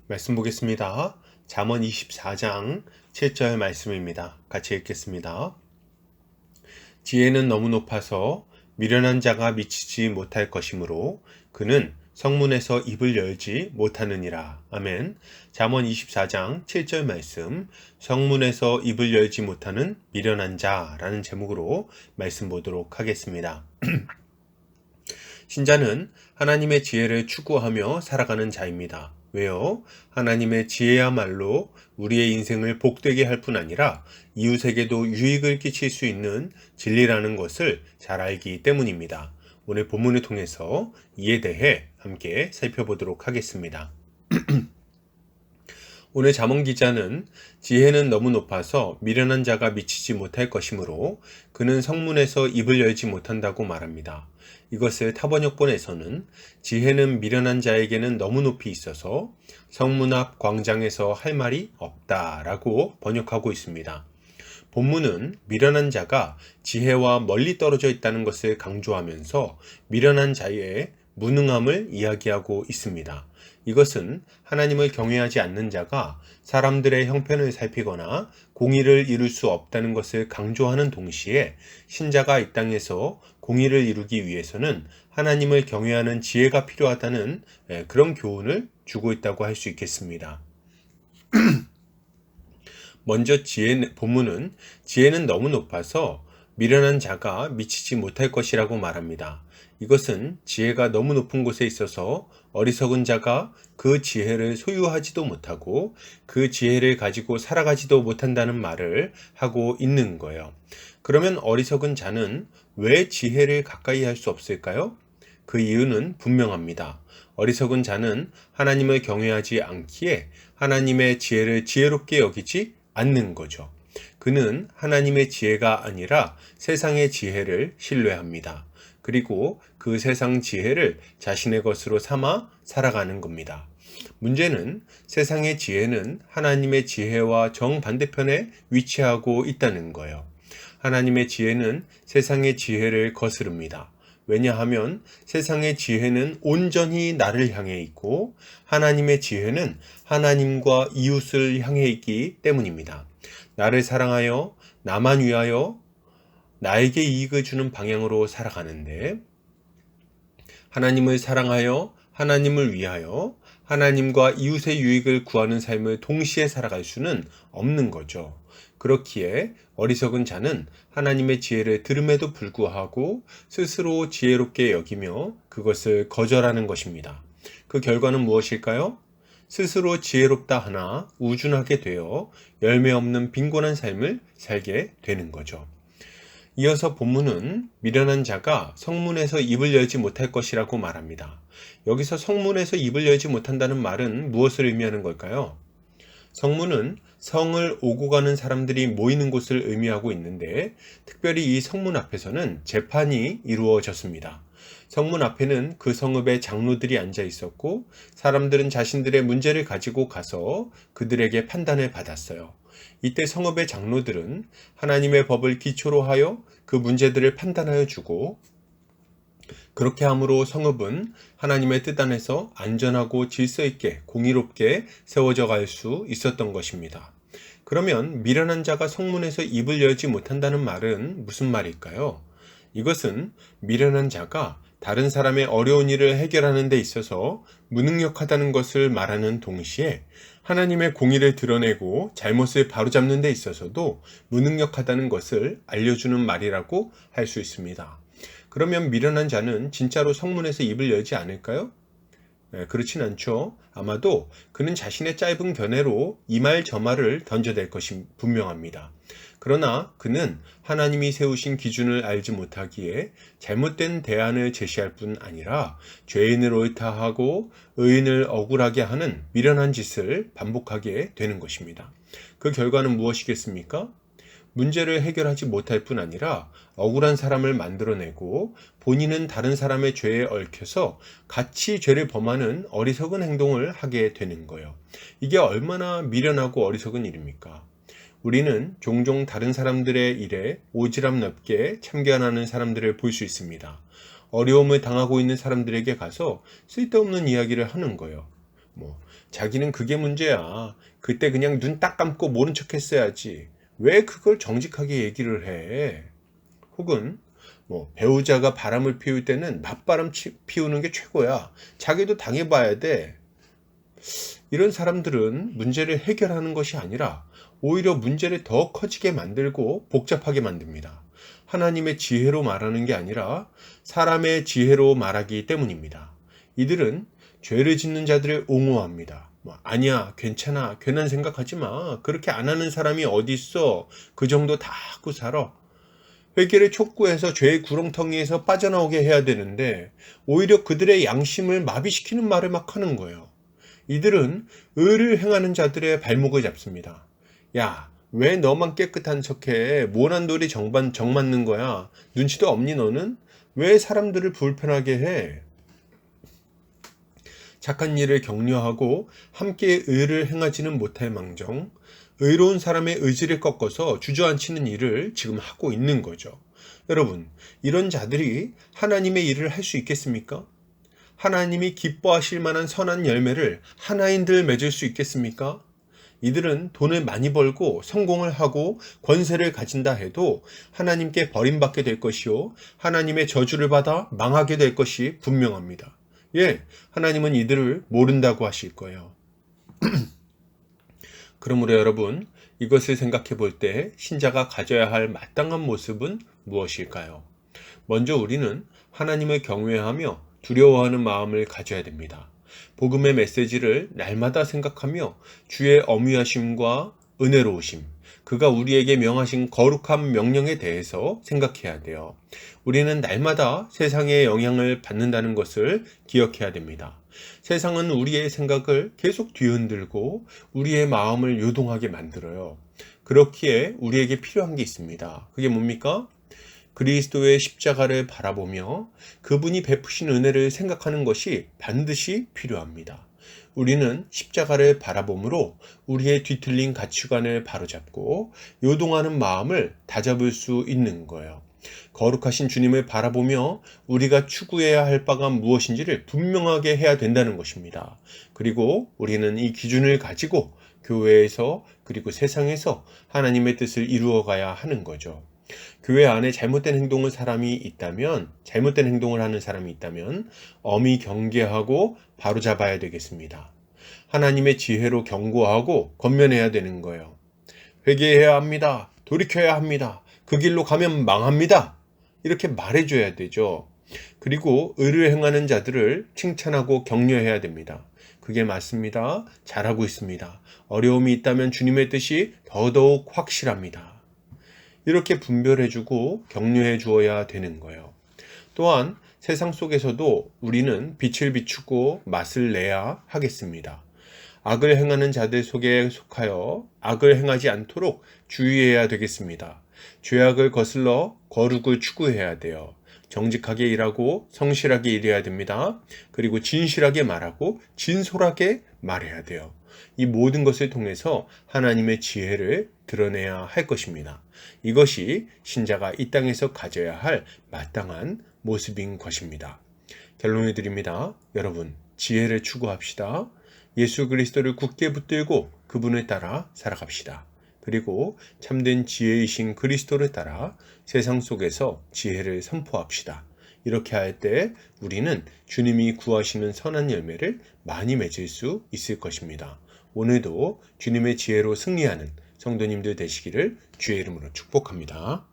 말씀 보겠습니다. 잠언 24장 7절 말씀입니다. 같이 읽겠습니다. 지혜는 너무 높아서 미련한 자가 미치지 못할 것이므로 그는 성문에서 입을 열지 못하느니라. 아멘. 잠언 24장 7절 말씀, 성문에서 입을 열지 못하는 미련한 자라는 제목으로 말씀 보도록 하겠습니다. 신자는 하나님의 지혜를 추구하며 살아가는 자입니다. 왜요? 하나님의 지혜야말로 우리의 인생을 복되게 할 뿐 아니라 이웃에게도 유익을 끼칠 수 있는 진리라는 것을 잘 알기 때문입니다. 오늘 본문을 통해서 이에 대해 함께 살펴보도록 하겠습니다. 오늘 잠언 기자는 지혜는 너무 높아서 미련한 자가 미치지 못할 것이므로 그는 성문에서 입을 열지 못한다고 말합니다. 이것을 타번역본에서는 지혜는 미련한 자에게는 너무 높이 있어서 성문 앞 광장에서 할 말이 없다라고 번역하고 있습니다. 본문은 미련한 자가 지혜와 멀리 떨어져 있다는 것을 강조하면서 미련한 자의 무능함을 이야기하고 있습니다. 이것은 하나님을 경외하지 않는 자가 사람들의 형편을 살피거나 공의를 이룰 수 없다는 것을 강조하는 동시에 신자가 이 땅에서 공의를 이루기 위해서는 하나님을 경외하는 지혜가 필요하다는 그런 교훈을 주고 있다고 할 수 있겠습니다. 먼저 본문은 지혜는 너무 높아서 미련한 자가 미치지 못할 것이라고 말합니다. 이것은 지혜가 너무 높은 곳에 있어서 어리석은 자가 그 지혜를 소유하지도 못하고 그 지혜를 가지고 살아가지도 못한다는 말을 하고 있는 거예요. 그러면 어리석은 자는 왜 지혜를 가까이 할 수 없을까요? 그 이유는 분명합니다. 어리석은 자는 하나님을 경외하지 않기에 하나님의 지혜를 지혜롭게 여기지 않는 거죠. 그는 하나님의 지혜가 아니라 세상의 지혜를 신뢰합니다. 그리고 그 세상 지혜를 자신의 것으로 삼아 살아가는 겁니다. 문제는 세상의 지혜는 하나님의 지혜와 정반대편에 위치하고 있다는 거예요. 하나님의 지혜는 세상의 지혜를 거스릅니다. 왜냐하면 세상의 지혜는 온전히 나를 향해 있고 하나님의 지혜는 하나님과 이웃을 향해 있기 때문입니다. 나를 사랑하여 나만 위하여 나에게 이익을 주는 방향으로 살아가는데 하나님을 사랑하여 하나님을 위하여 하나님과 이웃의 유익을 구하는 삶을 동시에 살아갈 수는 없는 거죠. 그렇기에 어리석은 자는 하나님의 지혜를 들음에도 불구하고 스스로 지혜롭게 여기며 그것을 거절하는 것입니다. 그 결과는 무엇일까요? 스스로 지혜롭다 하나 우준하게 되어 열매 없는 빈곤한 삶을 살게 되는 거죠. 이어서 본문은 미련한 자가 성문에서 입을 열지 못할 것이라고 말합니다. 여기서 성문에서 입을 열지 못한다는 말은 무엇을 의미하는 걸까요? 성문은 성을 오고 가는 사람들이 모이는 곳을 의미하고 있는데 특별히 이 성문 앞에서는 재판이 이루어졌습니다. 성문 앞에는 그 성읍의 장로들이 앉아 있었고 사람들은 자신들의 문제를 가지고 가서 그들에게 판단을 받았어요. 이때 성읍의 장로들은 하나님의 법을 기초로 하여 그 문제들을 판단하여 주고 그렇게 함으로 성읍은 하나님의 뜻 안에서 안전하고 질서 있게 공의롭게 세워져 갈 수 있었던 것입니다. 그러면 미련한 자가 성문에서 입을 열지 못한다는 말은 무슨 말일까요? 이것은 미련한 자가 다른 사람의 어려운 일을 해결하는 데 있어서 무능력하다는 것을 말하는 동시에 하나님의 공의를 드러내고 잘못을 바로잡는 데 있어서도 무능력하다는 것을 알려주는 말이라고 할 수 있습니다. 그러면 미련한 자는 진짜로 성문에서 입을 열지 않을까요? 그렇진 않죠. 아마도 그는 자신의 짧은 견해로 이 말 저 말을 던져댈 것이 분명합니다. 그러나 그는 하나님이 세우신 기준을 알지 못하기에 잘못된 대안을 제시할 뿐 아니라 죄인을 옳다하고 의인을 억울하게 하는 미련한 짓을 반복하게 되는 것입니다. 그 결과는 무엇이겠습니까? 문제를 해결하지 못할 뿐 아니라 억울한 사람을 만들어내고 본인은 다른 사람의 죄에 얽혀서 같이 죄를 범하는 어리석은 행동을 하게 되는 거예요. 이게 얼마나 미련하고 어리석은 일입니까? 우리는 종종 다른 사람들의 일에 오지랖 넓게 참견하는 사람들을 볼 수 있습니다. 어려움을 당하고 있는 사람들에게 가서 쓸데없는 이야기를 하는 거예요. 자기는 그게 문제야. 그때 그냥 눈 딱 감고 모른 척 했어야지. 왜 그걸 정직하게 얘기를 해? 혹은 배우자가 바람을 피울 때는 맞바람 피우는 게 최고야. 자기도 당해봐야 돼. 이런 사람들은 문제를 해결하는 것이 아니라 오히려 문제를 더 커지게 만들고 복잡하게 만듭니다. 하나님의 지혜로 말하는 게 아니라 사람의 지혜로 말하기 때문입니다. 이들은 죄를 짓는 자들을 옹호합니다. 아니야, 괜찮아, 괜한 생각하지 마. 그렇게 안 하는 사람이 어디 있어. 그 정도 다 하고 살아. 회개를 촉구해서 죄의 구렁텅이에서 빠져나오게 해야 되는데 오히려 그들의 양심을 마비시키는 말을 막 하는 거예요. 이들은 의를 행하는 자들의 발목을 잡습니다. 야, 왜 너만 깨끗한 척해? 모난 돌이 정맞는 거야. 눈치도 없니 너는? 왜 사람들을 불편하게 해? 착한 일을 격려하고 함께 의를 행하지는 못할 망정, 의로운 사람의 의지를 꺾어서 주저앉히는 일을 지금 하고 있는 거죠. 여러분, 이런 자들이 하나님의 일을 할 수 있겠습니까? 하나님이 기뻐하실 만한 선한 열매를 하나인들 맺을 수 있겠습니까? 이들은 돈을 많이 벌고 성공을 하고 권세를 가진다 해도 하나님께 버림받게 될 것이요, 하나님의 저주를 받아 망하게 될 것이 분명합니다. 예, 하나님은 이들을 모른다고 하실 거예요. 그러므로 여러분, 이것을 생각해 볼 때 신자가 가져야 할 마땅한 모습은 무엇일까요? 먼저 우리는 하나님을 경외하며 두려워하는 마음을 가져야 됩니다. 복음의 메시지를 날마다 생각하며 주의 엄위하심과 은혜로우심, 그가 우리에게 명하신 거룩한 명령에 대해서 생각해야 돼요. 우리는 날마다 세상의 영향을 받는다는 것을 기억해야 됩니다. 세상은 우리의 생각을 계속 뒤흔들고 우리의 마음을 요동하게 만들어요. 그렇기에 우리에게 필요한 게 있습니다. 그게 뭡니까? 그리스도의 십자가를 바라보며 그분이 베푸신 은혜를 생각하는 것이 반드시 필요합니다. 우리는 십자가를 바라봄으로 우리의 뒤틀린 가치관을 바로잡고 요동하는 마음을 다잡을 수 있는 거예요. 거룩하신 주님을 바라보며 우리가 추구해야 할 바가 무엇인지를 분명하게 해야 된다는 것입니다. 그리고 우리는 이 기준을 가지고 교회에서 그리고 세상에서 하나님의 뜻을 이루어가야 하는 거죠. 교회 안에 잘못된 행동을 잘못된 행동을 하는 사람이 있다면 엄히 경계하고 바로잡아야 되겠습니다. 하나님의 지혜로 경고하고 권면해야 되는 거예요. 회개해야 합니다. 돌이켜야 합니다. 그 길로 가면 망합니다. 이렇게 말해줘야 되죠. 그리고 의를 행하는 자들을 칭찬하고 격려해야 됩니다. 그게 맞습니다. 잘하고 있습니다. 어려움이 있다면 주님의 뜻이 더더욱 확실합니다. 이렇게 분별해주고 격려해 주어야 되는 거예요. 또한 세상 속에서도 우리는 빛을 비추고 맛을 내야 하겠습니다. 악을 행하는 자들 속에 속하여 악을 행하지 않도록 주의해야 되겠습니다. 죄악을 거슬러 거룩을 추구해야 돼요. 정직하게 일하고 성실하게 일해야 됩니다. 그리고 진실하게 말하고 진솔하게 말해야 돼요. 이 모든 것을 통해서 하나님의 지혜를 드러내야 할 것입니다. 이것이 신자가 이 땅에서 가져야 할 마땅한 모습인 것입니다. 결론을 드립니다. 여러분, 지혜를 추구합시다. 예수 그리스도를 굳게 붙들고 그분을 따라 살아갑시다. 그리고 참된 지혜이신 그리스도를 따라 세상 속에서 지혜를 선포합시다. 이렇게 할 때 우리는 주님이 구하시는 선한 열매를 많이 맺을 수 있을 것입니다. 오늘도 주님의 지혜로 승리하는 성도님들 되시기를 주의 이름으로 축복합니다.